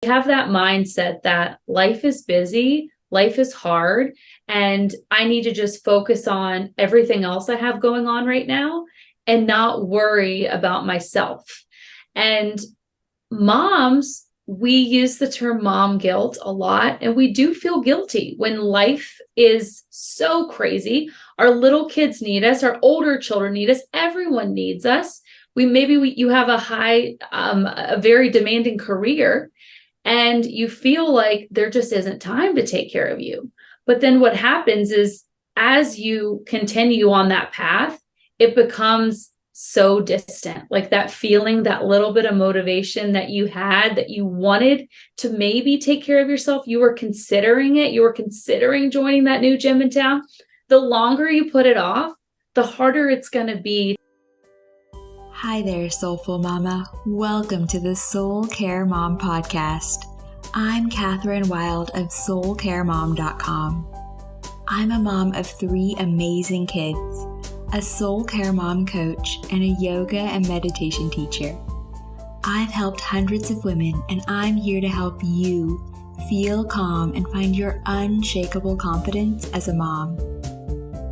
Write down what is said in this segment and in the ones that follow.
have that mindset that life is busy, life is hard, and I need to just focus on everything else I have going on right now and not worry about myself. And moms, we use the term mom guilt a lot, and we do feel guilty when life is so crazy. Our little kids need us, our older children need us, everyone needs us. You have a very demanding career, and you feel like there just isn't time to take care of you. But then what happens is, as you continue on that path, it becomes so distant. Like that feeling, that little bit of motivation that you had, that you wanted to maybe take care of yourself, you were considering it, you were considering joining that new gym in town. The longer you put it off, the harder it's going to be. Hi there, Soulful Mama. Welcome to the Soul Care Mom podcast. I'm Catherine Wild of soulcaremom.com. I'm a mom of 3 amazing kids, a soul care mom coach, and a yoga and meditation teacher. I've helped hundreds of women, and I'm here to help you feel calm and find your unshakable confidence as a mom.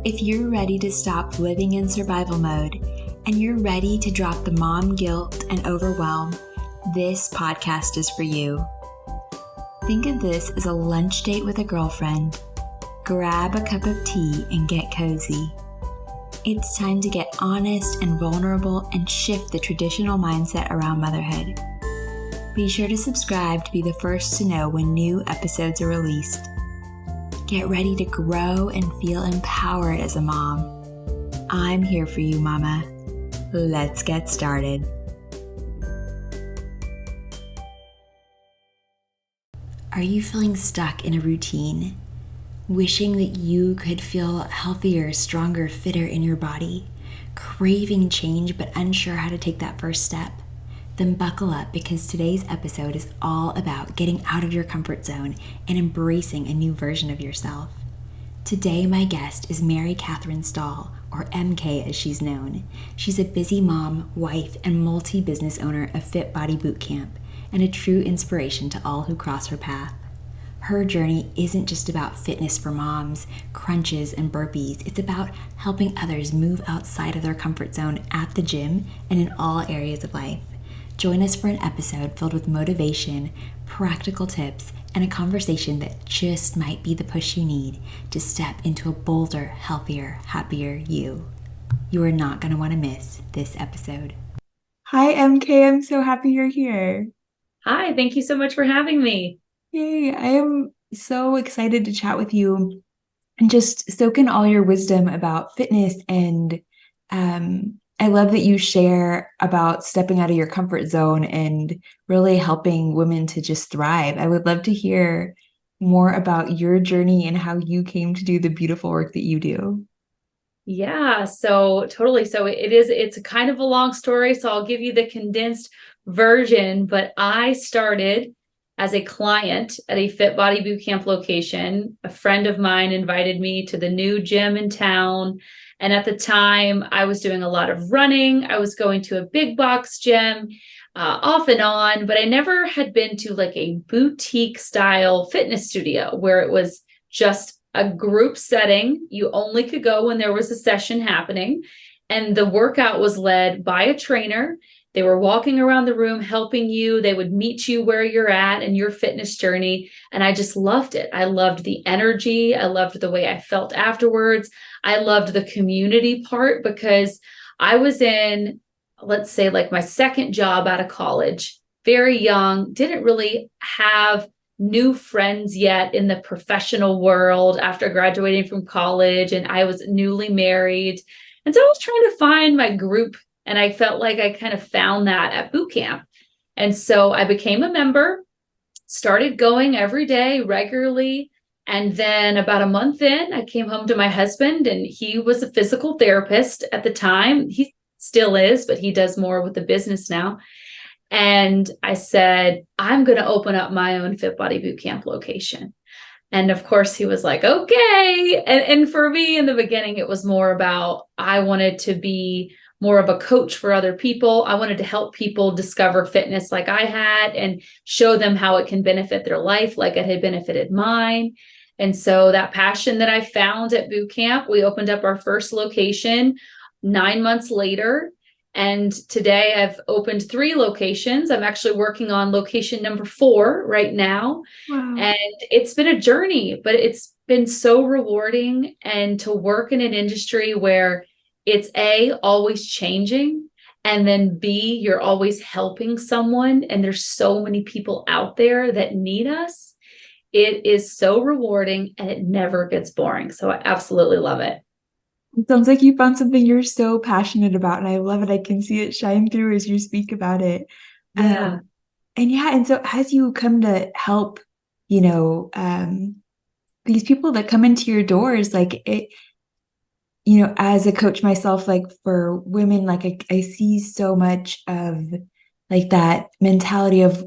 If you're ready to stop living in survival mode and you're ready to drop the mom guilt and overwhelm, this podcast is for you. Think of this as a lunch date with a girlfriend. Grab a cup of tea and get cozy. It's time to get honest and vulnerable and shift the traditional mindset around motherhood. Be sure to subscribe to be the first to know when new episodes are released. Get ready to grow and feel empowered as a mom. I'm here for you, Mama. Let's get started. Are you feeling stuck in a routine? Wishing that you could feel healthier, stronger, fitter in your body? Craving change but unsure how to take that first step? Then buckle up, because today's episode is all about getting out of your comfort zone and embracing a new version of yourself. Today, my guest is Mary Katherine Stahl, or MK as she's known. She's a busy mom, wife, and multi-business owner of Fit Body Bootcamp, and a true inspiration to all who cross her path. Her journey isn't just about fitness for moms, crunches, and burpees. It's about helping others move outside of their comfort zone at the gym and in all areas of life. Join us for an episode filled with motivation, practical tips, and a conversation that just might be the push you need to step into a bolder, healthier, happier you. You are not going to want to miss this episode. Hi, MK. I'm so happy you're here. Hi, thank you so much for having me. Yay, I am so excited to chat with you and just soak in all your wisdom about fitness. And I love that you share about stepping out of your comfort zone and really helping women to just thrive. I would love to hear more about your journey and how you came to do the beautiful work that you do. Yeah, so totally. So it's a kind of a long story, so I'll give you the condensed version, but I started as a client at a Fit Body Bootcamp location. A friend of mine invited me to the new gym in town. And at the time, I was doing a lot of running. I was going to a big box gym off and on, but I never had been to like a boutique style fitness studio where it was just a group setting. You only could go when there was a session happening. And the workout was led by a trainer. They were walking around the room helping you. They would meet you where you're at in your fitness journey. And I just loved it. I loved the energy. I loved the way I felt afterwards. I loved the community part, because I was in, let's say, like my second job out of college, very young, didn't really have new friends yet in the professional world after graduating from college. And I was newly married. And so I was trying to find my group. And I felt like I kind of found that at boot camp. And so I became a member, started going every day regularly. And then about a month in, I came home to my husband, and he was a physical therapist at the time. He still is, but he does more with the business now. And I said, I'm going to open up my own Fit Body Bootcamp location. And of course, he was like, okay. And for me in the beginning, it was more about, I wanted to be more of a coach for other people. I wanted to help people discover fitness like I had and show them how it can benefit their life like it had benefited mine. And so that passion that I found at boot camp, we opened up our first location 9 months later. And today I've opened 3 locations. I'm actually working on location number 4 right now. Wow. And it's been a journey, but it's been so rewarding. And to work in an industry where it's A, always changing, and then B, you're always helping someone. And there's so many people out there that need us. It is so rewarding and it never gets boring. So I absolutely love it. It sounds like you found something you're so passionate about, and I love it. I can see it shine through as you speak about it. Yeah. And so as you come to help, you know, these people that come into your doors, like it, as a coach myself, like for women, like I see so much of like that mentality of,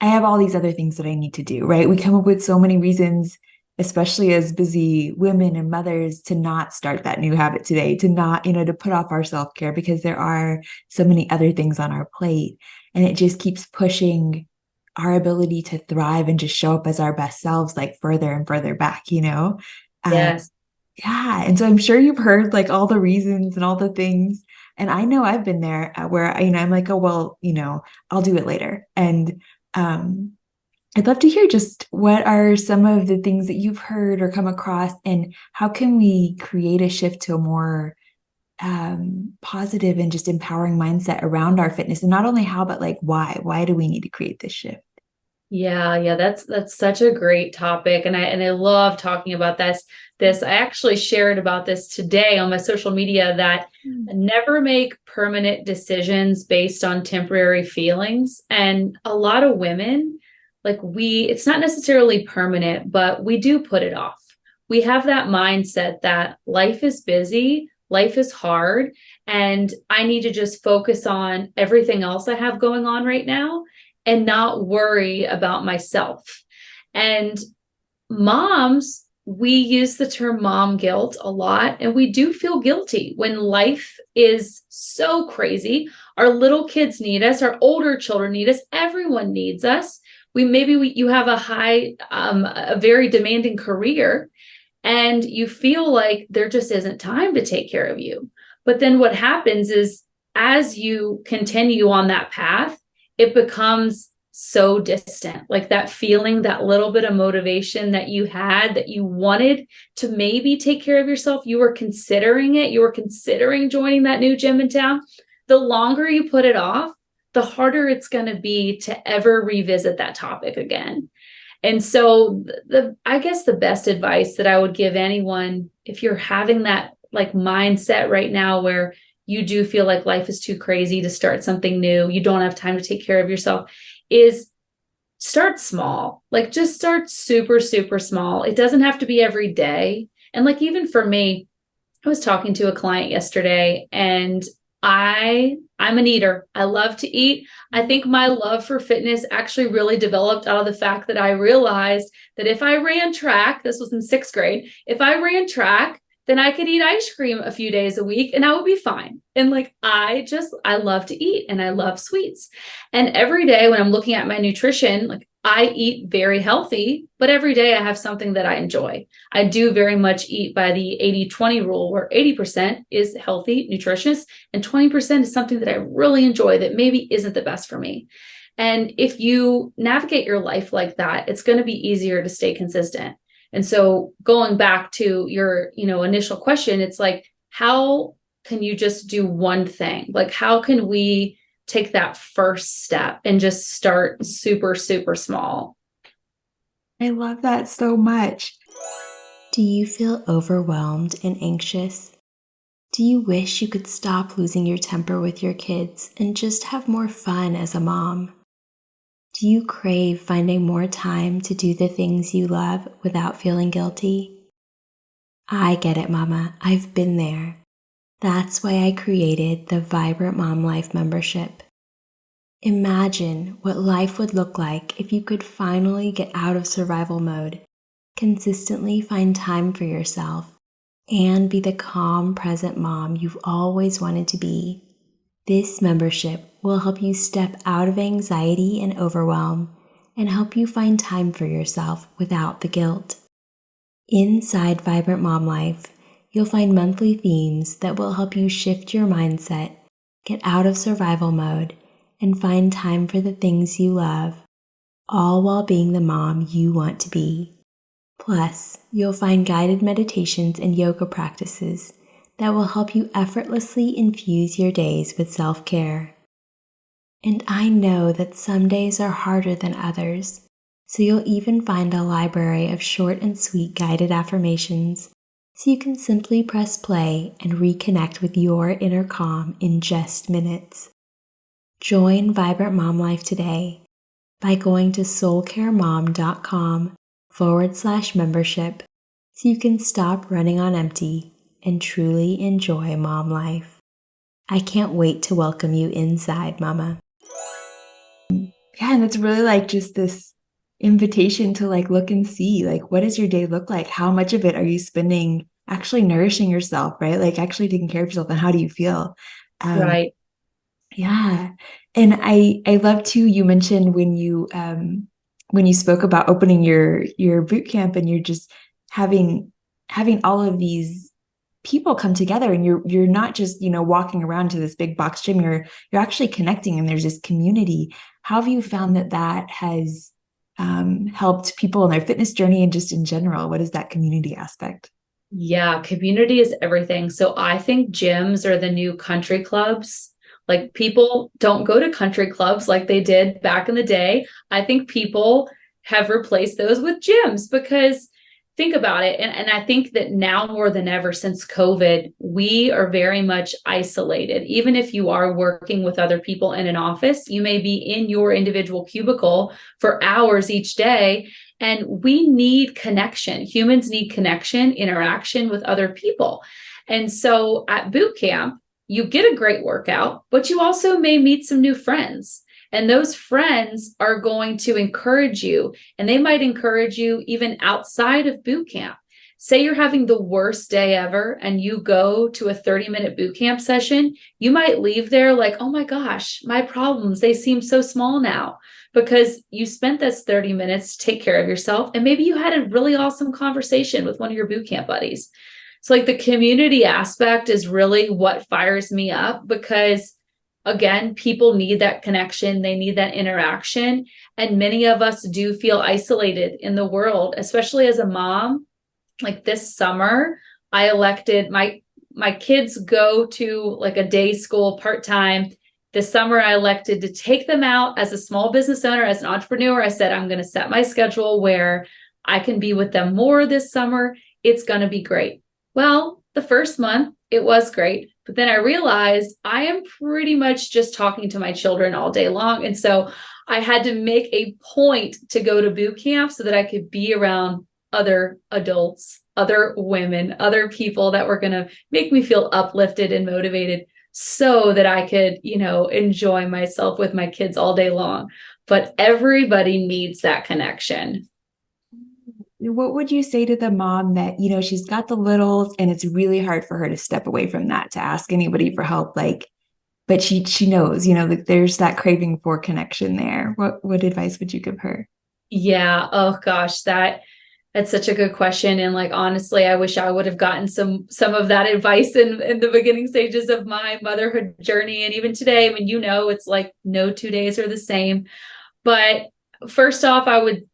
I have all these other things that I need to do, right? We come up with so many reasons, especially as busy women and mothers, to not start that new habit today, to not, to put off our self-care because there are so many other things on our plate. And it just keeps pushing our ability to thrive and just show up as our best selves, like further and further back. Um, Yes. yeah. And so I'm sure you've heard like all the reasons and all the things. And I know I've been there where, I'm like, oh, well, I'll do it later. And I'd love to hear just what are some of the things that you've heard or come across, and how can we create a shift to a more positive and just empowering mindset around our fitness? And not only how, but like why? Why do we need to create this shift? Yeah, that's such a great topic. And I love talking about this. I actually shared about this today on my social media that never make permanent decisions based on temporary feelings. And a lot of women, like it's not necessarily permanent, but we do put it off. We have that mindset that life is busy, life is hard, and I need to just focus on everything else I have going on right now and not worry about myself. And moms, we use the term mom guilt a lot, and we do feel guilty when life is so crazy. Our little kids need us, our older children need us, everyone needs us. You have a very demanding career, and you feel like there just isn't time to take care of you. But then what happens is, as you continue on that path, it becomes so distant. Like that feeling, that little bit of motivation that you had, that you wanted to maybe take care of yourself, you were considering it, you were considering joining that new gym in town. The longer you put it off, the harder it's going to be to ever revisit that topic again. And so I guess the best advice that I would give anyone, if you're having that like mindset right now where you do feel like life is too crazy to start something new, you don't have time to take care of yourself, is start small. Like just start super, super small. It doesn't have to be every day. And like, even for me, I was talking to a client yesterday, and I'm an eater. I love to eat. I think my love for fitness actually really developed out of the fact that I realized that if I ran track, this was in 6th grade, if I ran track, then I could eat ice cream a few days a week and I would be fine. And like, I love to eat and I love sweets. And every day when I'm looking at my nutrition, like I eat very healthy, but every day I have something that I enjoy. I do very much eat by the 80-20 rule, where 80% is healthy, nutritious, and 20% is something that I really enjoy that maybe isn't the best for me. And if you navigate your life like that, it's going to be easier to stay consistent. And so going back to your, initial question, it's like, how can you just do one thing? Like, how can we take that first step and just start super, super small? I love that so much. Do you feel overwhelmed and anxious? Do you wish you could stop losing your temper with your kids and just have more fun as a mom? Do you crave finding more time to do the things you love without feeling guilty? I get it, Mama. I've been there. That's why I created the Vibrant Mom Life membership. Imagine what life would look like if you could finally get out of survival mode, consistently find time for yourself, and be the calm, present mom you've always wanted to be. This membership will help you step out of anxiety and overwhelm and help you find time for yourself without the guilt. Inside Vibrant Mom Life, you'll find monthly themes that will help you shift your mindset, get out of survival mode, and find time for the things you love, all while being the mom you want to be. Plus, you'll find guided meditations and yoga practices that will help you effortlessly infuse your days with self-care. And I know that some days are harder than others, so you'll even find a library of short and sweet guided affirmations so you can simply press play and reconnect with your inner calm in just minutes. Join Vibrant Mom Life today by going to soulcaremom.com/membership so you can stop running on empty and truly enjoy mom life. I can't wait to welcome you inside, Mama. Yeah, and it's really like just this invitation to like look and see, like, what does your day look like? How much of it are you spending actually nourishing yourself, right? Like actually taking care of yourself, and how do you feel? Right. Yeah. And I love too, you mentioned when you spoke about opening your boot camp, and you're just having all of these people come together, and you're not just, walking around to this big box gym, you're actually connecting, and there's this community. How have you found that has helped people in their fitness journey and just in general? What is that community aspect? Yeah, community is everything. So I think gyms are the new country clubs. Like people don't go to country clubs like they did back in the day. I think people have replaced those with gyms because think about it. And I think that now more than ever since COVID, we are very much isolated. Even if you are working with other people in an office, you may be in your individual cubicle for hours each day. And we need connection. Humans need connection, interaction with other people. And so at boot camp, you get a great workout, but you also may meet some new friends. And those friends are going to encourage you, and they might encourage you even outside of boot camp. Say you're having the worst day ever and you go to a 30-minute boot camp session, you might leave there like, oh my gosh, my problems, they seem so small now, because you spent this 30 minutes to take care of yourself. And maybe you had a really awesome conversation with one of your boot camp buddies. So like the community aspect is really what fires me up, because again, people need that connection. They need that interaction. And many of us do feel isolated in the world, especially as a mom. Like this summer, I elected my kids go to like a day school part-time. This summer, I elected to take them out as a small business owner, as an entrepreneur. I said, I'm going to set my schedule where I can be with them more this summer. It's going to be great. Well, the first month, it was great. But then I realized I am pretty much just talking to my children all day long. And so I had to make a point to go to boot camp so that I could be around other adults, other women, other people that were going to make me feel uplifted and motivated so that I could, enjoy myself with my kids all day long. But everybody needs that connection. What would you say to the mom that, she's got the littles and it's really hard for her to step away from that, to ask anybody for help, but she knows, that there's that craving for connection there. What advice would you give her? Yeah. Oh gosh, that's such a good question. And like, honestly, I wish I would have gotten some of that advice in the beginning stages of my motherhood journey. And even today, when it's like no 2 days are the same. But first off, I would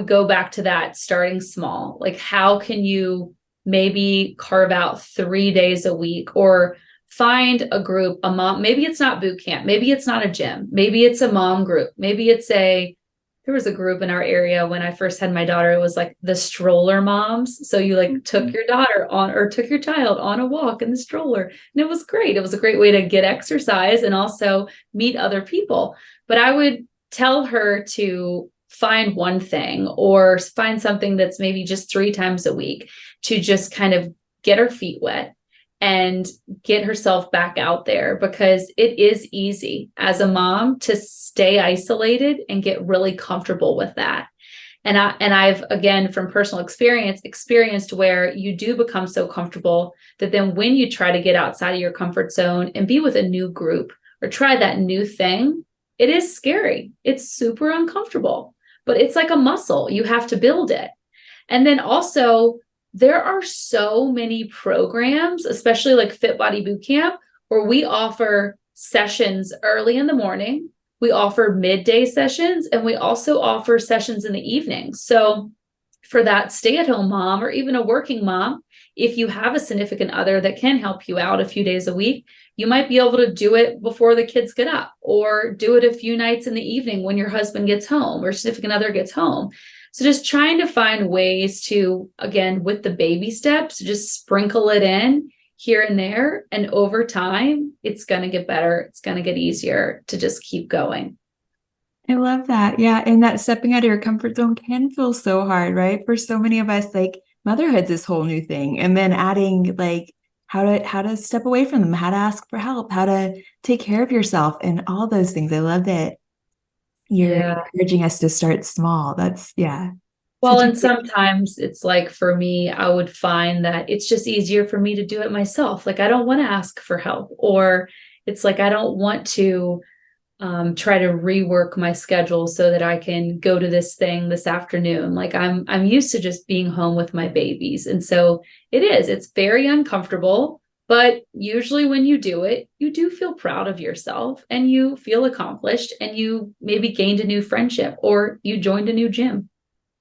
go back to that starting small. Like, how can you maybe carve out 3 days a week, or find a group, a mom, maybe it's not boot camp, maybe it's not a gym, maybe it's a mom group, maybe there was a group in our area when I first had my daughter. It was like the stroller moms. So you like took your daughter on, or took your child on a walk in the stroller. And it was great. It was a great way to get exercise and also meet other people. But I would tell her to find one thing, or find something that's maybe just 3 times a week, to just kind of get her feet wet and get herself back out there, because it is easy as a mom to stay isolated and get really comfortable with that. I've, again, from personal experience, experienced where you do become so comfortable that then when you try to get outside of your comfort zone and be with a new group or try that new thing, it is scary. It's super uncomfortable, but it's like a muscle. You have to build it. And then also, there are so many programs, especially like Fit Body Boot Camp, where we offer sessions early in the morning. We offer midday sessions, and we also offer sessions in the evening. So for that stay-at-home mom or even a working mom, if you have a significant other that can help you out a few days a week, you might be able to do it before the kids get up, or do it a few nights in the evening when your husband gets home or significant other gets home. So just trying to find ways to, again, with the baby steps, just sprinkle it in here and there. And over time, it's going to get better. It's going to get easier to just keep going. I love that. Yeah. And that stepping out of your comfort zone can feel so hard, right? For so many of us, like motherhood's this whole new thing. And then adding like how to step away from them, how to ask for help, how to take care of yourself and all those things. I love that you're encouraging us to start small. That's Well, such a and sometimes it's like for me, I would find that it's just easier for me to do it myself. Like I don't want to ask for help, or it's like I don't want to try to rework my schedule so that I can go to this thing this afternoon. Like I'm used to just being home with my babies. And so it's very uncomfortable, but usually when you do it, you do feel proud of yourself and you feel accomplished, and you maybe gained a new friendship or you joined a new gym.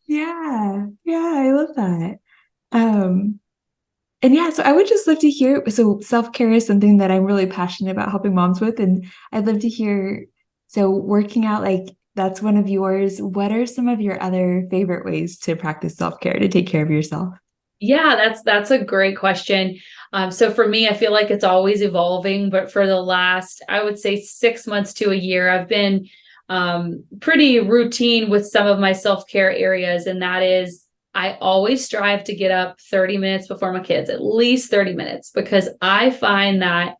Yeah. Yeah. I love that. Um, and yeah, so I would just love to hear. So self-care is something that I'm really passionate about helping moms with. And I'd love to hear. So working out, like that's one of yours. What are some of your other favorite ways to practice self-care to take care of yourself? Yeah, that's a great question. So for me, I feel like it's always evolving, but for the last, I would say 6 months to a year, I've been pretty routine with some of my self-care areas. And that is, I always strive to get up 30 minutes before my kids, at least 30 minutes, because I find that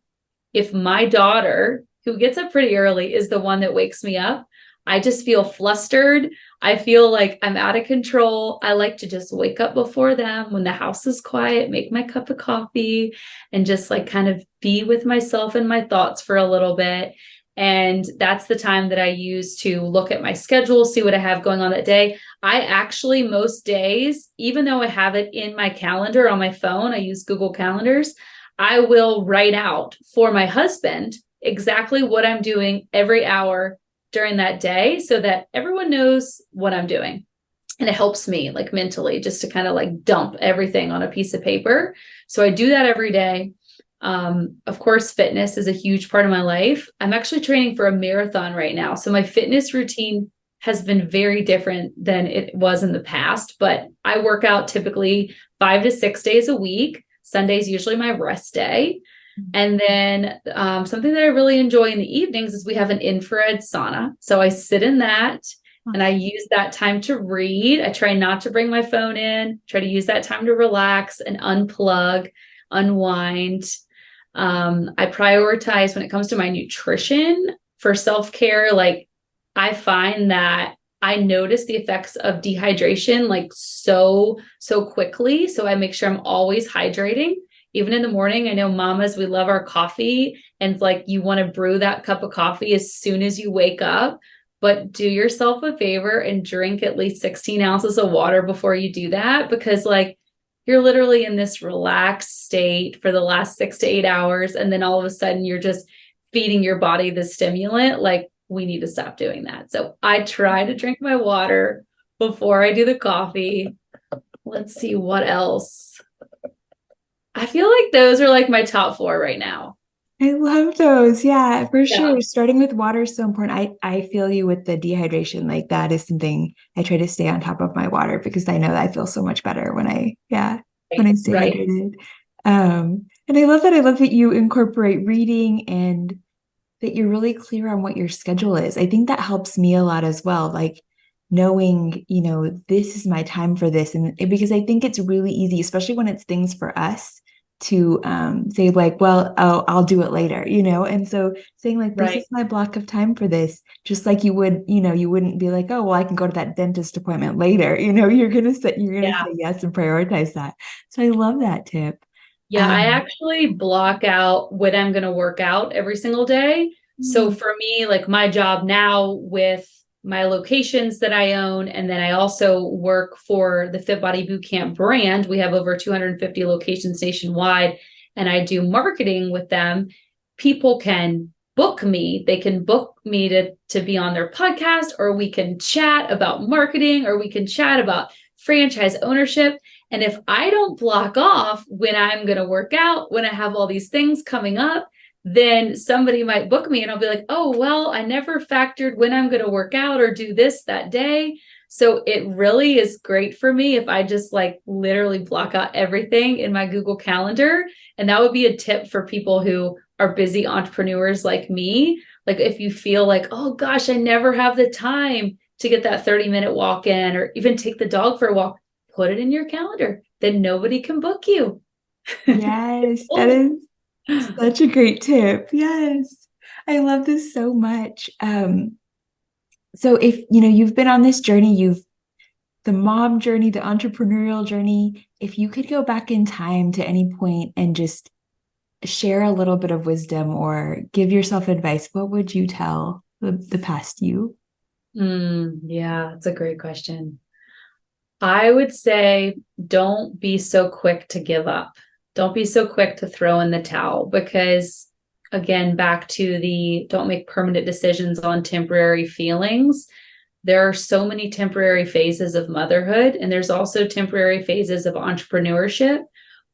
if my daughter, who gets up pretty early, is the one that wakes me up, I just feel flustered. I feel like I'm out of control. I like to just wake up before them when the house is quiet, make my cup of coffee, and just like kind of be with myself and my thoughts for a little bit. And that's the time that I use to look at my schedule, see what I have going on that day. I actually, most days, even though I have it in my calendar on my phone, I use Google Calendars, I will write out for my husband exactly what I'm doing every hour during that day so that everyone knows what I'm doing. And it helps me like mentally just to kind of like dump everything on a piece of paper. So I do that every day. Of course, fitness is a huge part of my life. I'm actually training for a marathon right now. So my fitness routine has been very different than it was in the past, but I work out typically 5 to 6 days a week. Sunday's usually my rest day. And then something that I really enjoy in the evenings is we have an infrared sauna. So I sit in that and I use that time to read. I try not to bring my phone in, try to use that time to relax and unplug, unwind. I prioritize when it comes to my nutrition for self-care. Like I find that I notice the effects of dehydration like so quickly. So I make sure I'm always hydrating. Even in the morning, I know mamas, we love our coffee, and like you want to brew that cup of coffee as soon as you wake up, but do yourself a favor and drink at least 16 ounces of water before you do that, because like you're literally in this relaxed state for the last 6 to 8 hours. And then all of a sudden you're just feeding your body the stimulant. Like we need to stop doing that. So I try to drink my water before I do the coffee. Let's see what else. I feel like those are like my top four right now. I love those. Yeah, for Yeah. sure. Starting with water is so important. I feel you with the dehydration. Like that is something I try to stay on top of my water because I know that I feel so much better when I stay Right. hydrated. And I love that. I love that you incorporate reading and that you're really clear on what your schedule is. I think that helps me a lot as well. Like knowing, this is my time for this. And because I think it's really easy, especially when it's things for us, to say like, well, I'll do it later, and so saying like, this Right. is my block of time for this, just like you would, you wouldn't be like, oh, well, I can go to that dentist appointment later, you're gonna say Yeah. yes and prioritize that. So I love that tip. Yeah, I um actually block out when I'm going to work out every single day. So mm, for me, like my job now with my locations that I own, and then I also work for the Fit Body Bootcamp brand. We have over 250 locations nationwide, and I do marketing with them. People can book me. They can book me to be on their podcast, or we can chat about marketing, or we can chat about franchise ownership. And if I don't block off when I'm going to work out, when I have all these things coming up, then somebody might book me and I'll be like, oh, well, I never factored when I'm going to work out or do this that day. So it really is great for me if I just like literally block out everything in my Google Calendar. And that would be a tip for people who are busy entrepreneurs like me. Like if you feel like, oh gosh, I never have the time to get that 30-minute walk in or even take the dog for a walk, put it in your calendar. Then nobody can book you. yes, that is such a great tip. Yes, I love this so much. So if you've been on this journey, you've the mom journey, the entrepreneurial journey, if you could go back in time to any point and just share a little bit of wisdom or give yourself advice, what would you tell the past you? Yeah, it's a great question. I would say don't be so quick to give up. Don't be so quick to throw in the towel because, again, back to the don't make permanent decisions on temporary feelings. There are so many temporary phases of motherhood, and there's also temporary phases of entrepreneurship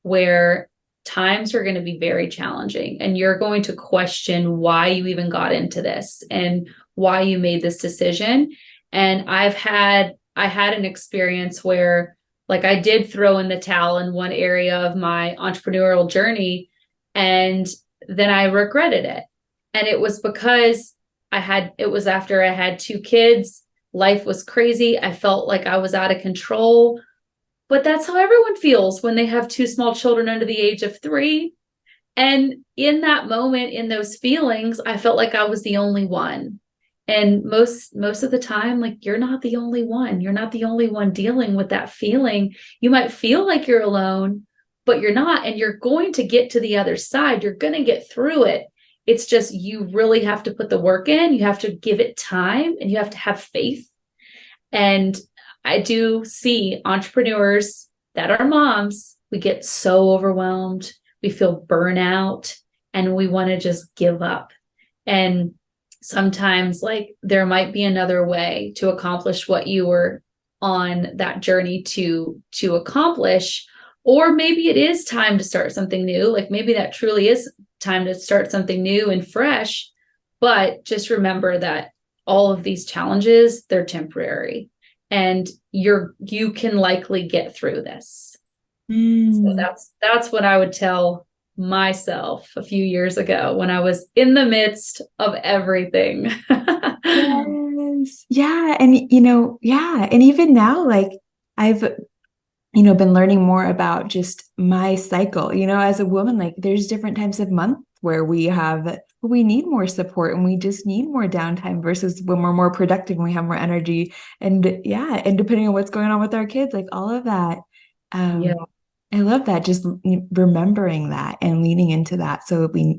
where times are going to be very challenging and you're going to question why you even got into this and why you made this decision. And I had an experience where like I did throw in the towel in one area of my entrepreneurial journey and then I regretted it. And it was because it was after I had two kids. Life was crazy. I felt like I was out of control. But that's how everyone feels when they have two small children under the age of 3. And in that moment, in those feelings, I felt like I was the only one. And most of the time, like you're not the only one. You're not the only one dealing with that feeling. You might feel like you're alone, but you're not. And you're going to get to the other side. You're going to get through it. It's just you really have to put the work in. You have to give it time and you have to have faith. And I do see entrepreneurs that are moms, we get so overwhelmed, we feel burnout, and we want to just give up. And sometimes, like, there might be another way to accomplish what you were on that journey to accomplish. Or maybe it is time to start something new. Like maybe that truly is time to start something new and fresh. But just remember that all of these challenges, they're temporary and you can likely get through this. So Mm. that's what I would tell myself a few years ago when I was in the midst of everything. Yes. Yeah. And, yeah. And even now, like I've, been learning more about just my cycle, as a woman, like there's different times of month where we need more support and we just need more downtime versus when we're more productive and we have more energy. And yeah. And depending on what's going on with our kids, like all of that. Yeah, I love that. Just remembering that and leaning into that so that we,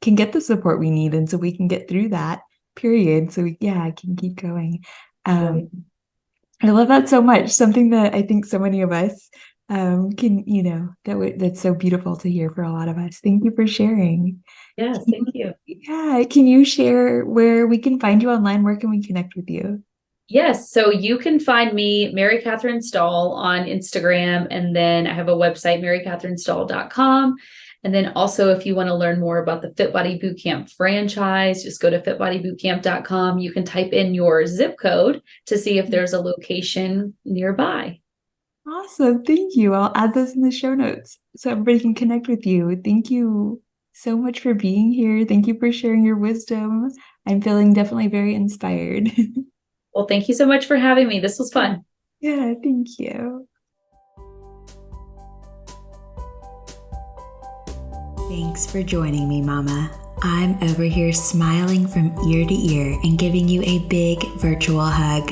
can get the support we need. And so we can get through that period. So I can keep going. right. I love that so much. Something that I think so many of us can, that's so beautiful to hear for a lot of us. Thank you for sharing. Yes, thank you. Yeah. Can you share where we can find you online? Where can we connect with you? Yes, so you can find me, Mary Katherine Stahl, on Instagram. And then I have a website, marykatherinestahl.com. And then also, if you want to learn more about the Fit Body Bootcamp franchise, just go to fitbodybootcamp.com. You can type in your zip code to see if there's a location nearby. Awesome. Thank you. I'll add those in the show notes so everybody can connect with you. Thank you so much for being here. Thank you for sharing your wisdom. I'm feeling definitely very inspired. Well, thank you so much for having me. This was fun. Yeah, thank you. Thanks for joining me, Mama. I'm over here smiling from ear to ear and giving you a big virtual hug.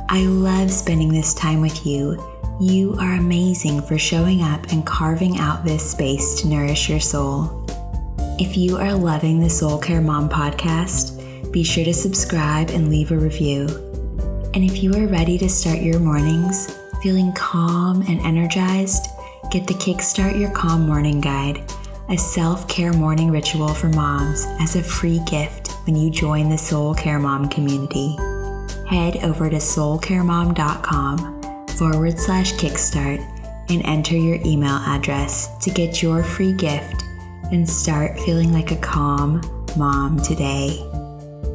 I love spending this time with you. You are amazing for showing up and carving out this space to nourish your soul. If you are loving the Soul Care Mom podcast, be sure to subscribe and leave a review. And if you are ready to start your mornings feeling calm and energized, get the Kickstart Your Calm Morning Guide, a self-care morning ritual for moms, as a free gift when you join the Soul Care Mom community. Head over to soulcaremom.com/kickstart and enter your email address to get your free gift and start feeling like a calm mom today.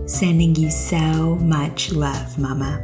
Sending you so much love, Mama.